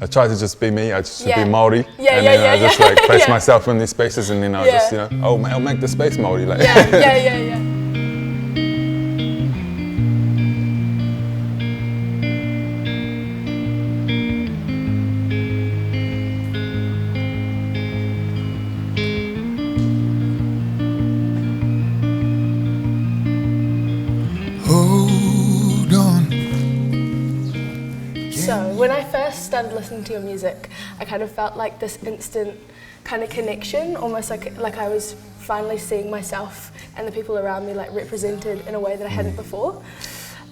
I try to just be me. I just Yeah. be Māori, Yeah, and yeah, then yeah, I just yeah. like place Yeah. myself in these spaces, and then I Yeah. just I'll make the space Māori. Like Yeah, yeah, yeah, yeah. Hold on. So when I first started listening to your music, I kind of felt like this instant kind of connection, almost like I was finally seeing myself and the people around me like represented in a way that I hadn't before.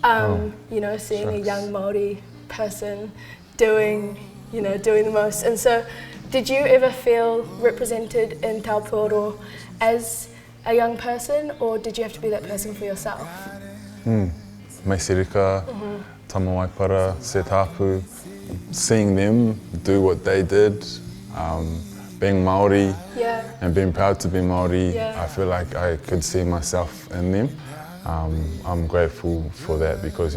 You know, seeing a young Māori person doing the most. And so, did you ever feel represented in Taupōro as a young person, or did you have to be that person for yourself? Me Sirika, Tama Waipara, Setapu, seeing them do what they did, being Māori Yeah. and being proud to be Māori, Yeah. I feel like I could see myself in them. I'm grateful for that because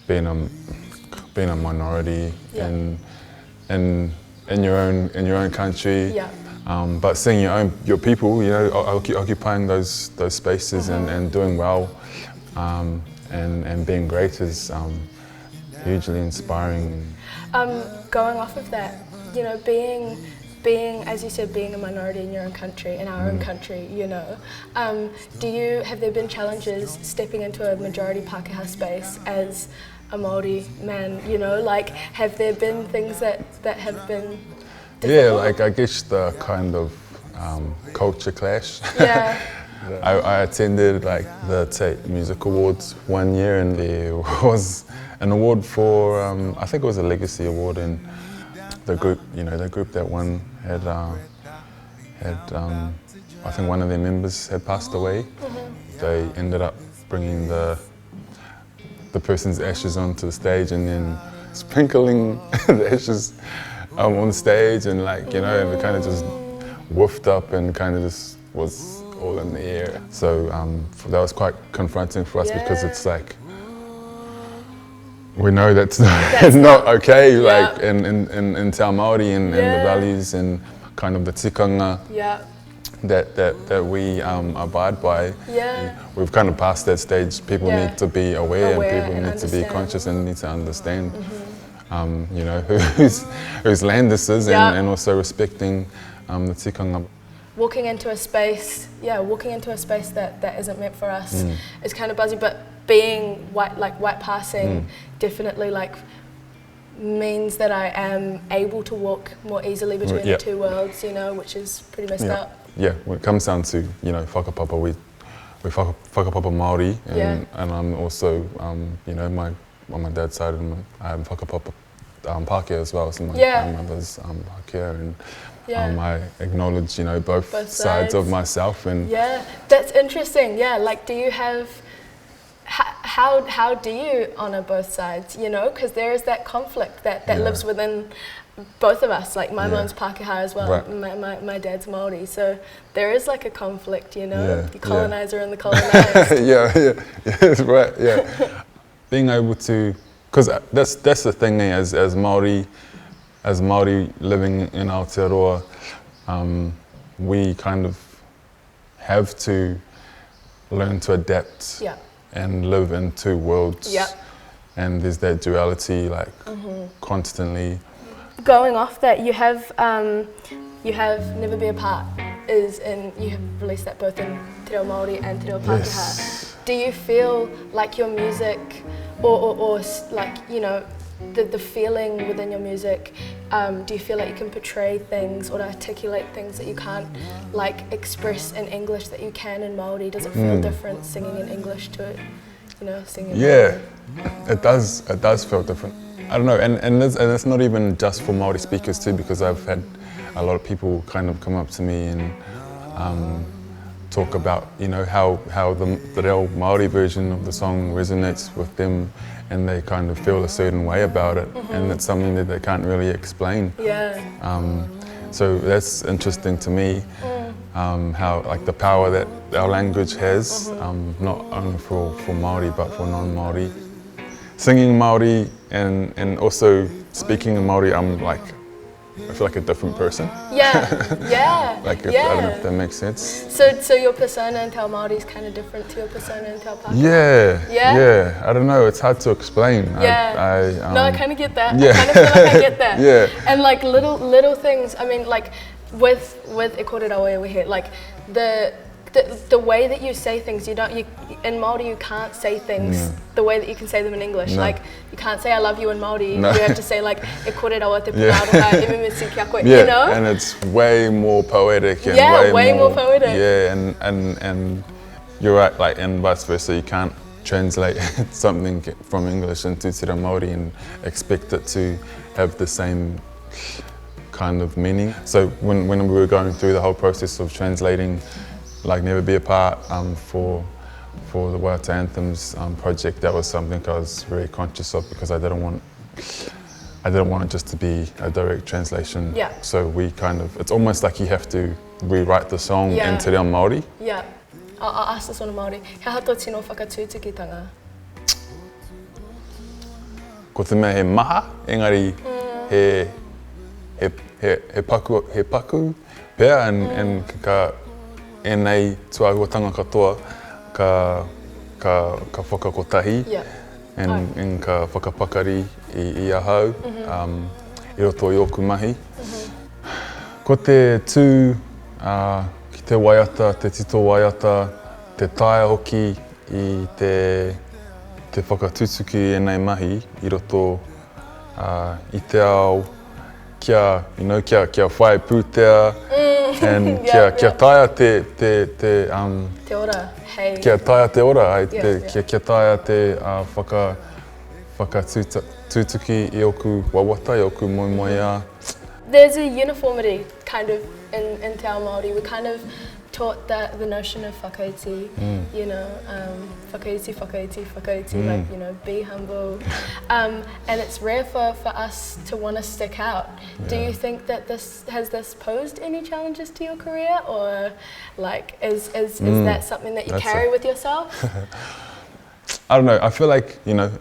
being a minority Yeah. in your own country. Yeah. But seeing your people, occupying those spaces and doing well, and being great is hugely inspiring. Going off of that, being as you said, being a minority in your own country, in our own country, have there been challenges stepping into a majority Pākehā space as a Māori man? Have there been things that have been difficult? I guess the kind of culture clash. Yeah. I attended the Tate Music Awards one year, and there was an award for I think it was a legacy award, and the group that won had I think one of their members had passed away. They ended up bringing the person's ashes onto the stage and then sprinkling the ashes on the stage, and and it kind of just woofed up and kind of just was all in the air. So that was quite confronting for us because it's like, we know that's not okay, in Te Ao Māori and the values and kind of the tikanga that we abide by. Yeah. We've kind of passed that stage. People need to be aware and people and need to be understand. conscious and need to understand whose land this is, and also respecting the tikanga. Walking into a space that isn't meant for us is kind of buzzy, but being white passing definitely means that I am able to walk more easily between the two worlds, which is pretty messed up. Yeah, when it comes down to whakapapa, we whakapapa Māori, and I'm also on my dad's side, I'm whakapapa Pākehā as well, so my mother's Pākehā, and I acknowledge both sides of myself. And yeah, that's interesting. Do you have how do you honour both sides? Because there is that conflict that lives within both of us. Like my mom's Pākehā as well, right. my dad's Māori, so there is like a conflict, the colonizer and the colonised. right. Being able to, because that's the thing, as Māori living in Aotearoa, we kind of have to learn to adapt and live in two worlds. And there's that duality constantly. Going off that, you have Never Be Apart you have released that both in Te Reo Māori and Te Reo Pākehā. Yes. Do you feel like your music or the feeling within your music, do you feel like you can portray things or articulate things that you can't express in English that you can in Māori? Does it feel different singing in English to it, singing in Māori? It does feel different. I don't know, and it's not even just for Māori speakers too, because I've had a lot of people kind of come up to me and talk about how the real Māori version of the song resonates with them, and they kind of feel a certain way about it, and it's something that they can't really explain. So that's interesting to me, how the power that our language has, not only for Māori but for non-Māori. Singing Māori and also speaking in Māori, I feel like a different person. Yeah, yeah, I don't know if that makes sense. So your persona in Te Ao Māori is kind of different to your persona in Te Ao Pākehā? Yeah. I don't know. It's hard to explain. Yeah. No, I kind of get that. Yeah. I kind of feel like I get that. Yeah. And like little things. I mean, like with E Kore Rawe Wehe, like the way that you say things, in Māori you can't say things the way that you can say them in English. No. Like you can't say I love you in Māori. No. You have to say like E Kore Rawa te pūaroha, e me misi kia koe, Yeah, you know? and it's way more poetic and way more poetic. Yeah, and you're right, like, and vice versa. You can't translate something from English into Te Reo Māori and expect it to have the same kind of meaning. So when we were going through the whole process of translating, like Never Be Apart for the Waiata Anthems project, that was something I was very conscious of because I didn't want it just to be a direct translation. Yeah. So it's almost like you have to rewrite the song in Te Reo Māori. Yeah. I'll ask this one in Māori. He hato tino whakatūtukitanga? Ko te mea he maha, engari he paku pēr, and enei tuahuatanga katoa ka whakakotahi and ka whakapakari i ahau i roto i oku mahi. Ko te tū ki te waiata, te tito waiata, te taia hoki i te whakatutuki enei mahi i roto i te ao kia whai pūtea and kia taia te ora, hei. Kia taia te ora, kia taia te whakatūtuki i oku wawata, i oku moemoea. There's a uniformity kind of in Te Ao Māori. We kind of taught the notion of whakaiti, you know, whakaiti, like, you know, be humble. And it's rare for us to want to stick out. Yeah. Do you think that has this posed any challenges to your career, or like is that something that you carry with yourself? I don't know. I feel like, you know,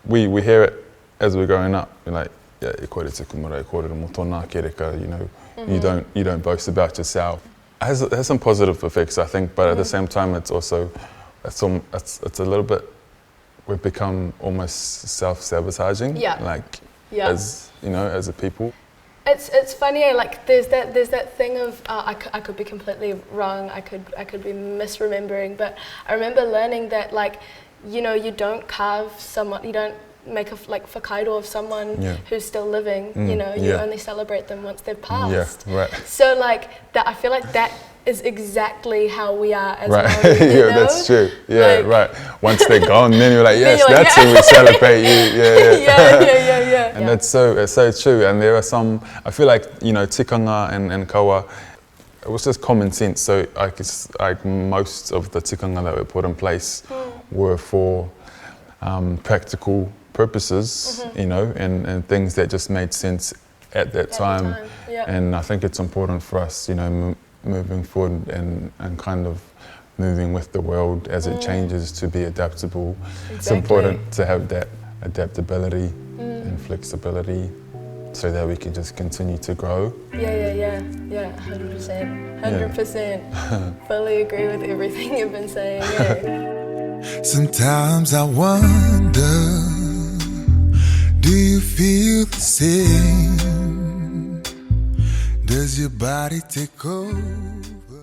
we hear it as we're growing up. We're like, yeah, e koere te kumara, e koere mo tōna kereka, you know, you don't boast about yourself. It has some positive effects, I think, but at the same time, it's also it's a little bit, we've become almost self-sabotaging. Yeah. Like as you know, as a people. It's funny, like there's that thing of I could be completely wrong, I could be misremembering, but I remember learning that, like, you know, you don't carve someone, you don't make a whakairo of someone who's still living. You know, you only celebrate them once they've passed. Yeah, right. So like that, I feel like that is exactly how we are as right. Māori, you know? That's true. Yeah, like, right. Once they're gone, then you're like, yes, you're like, that's who we celebrate. Yeah. And it's so true. And there are some, I feel like, you know, tikanga and kawa, it was just common sense. So like most of the tikanga that were put in place were for practical purposes, you know, and things that just made sense at that time. And I think it's important for us, you know, moving forward and kind of moving with the world as it changes, to be adaptable. Exactly. It's important to have that adaptability and flexibility so that we can just continue to grow. Yeah, 100%. Fully agree with everything you've been saying. Yeah. Sometimes I wonder, do you feel the same? Does your body take over?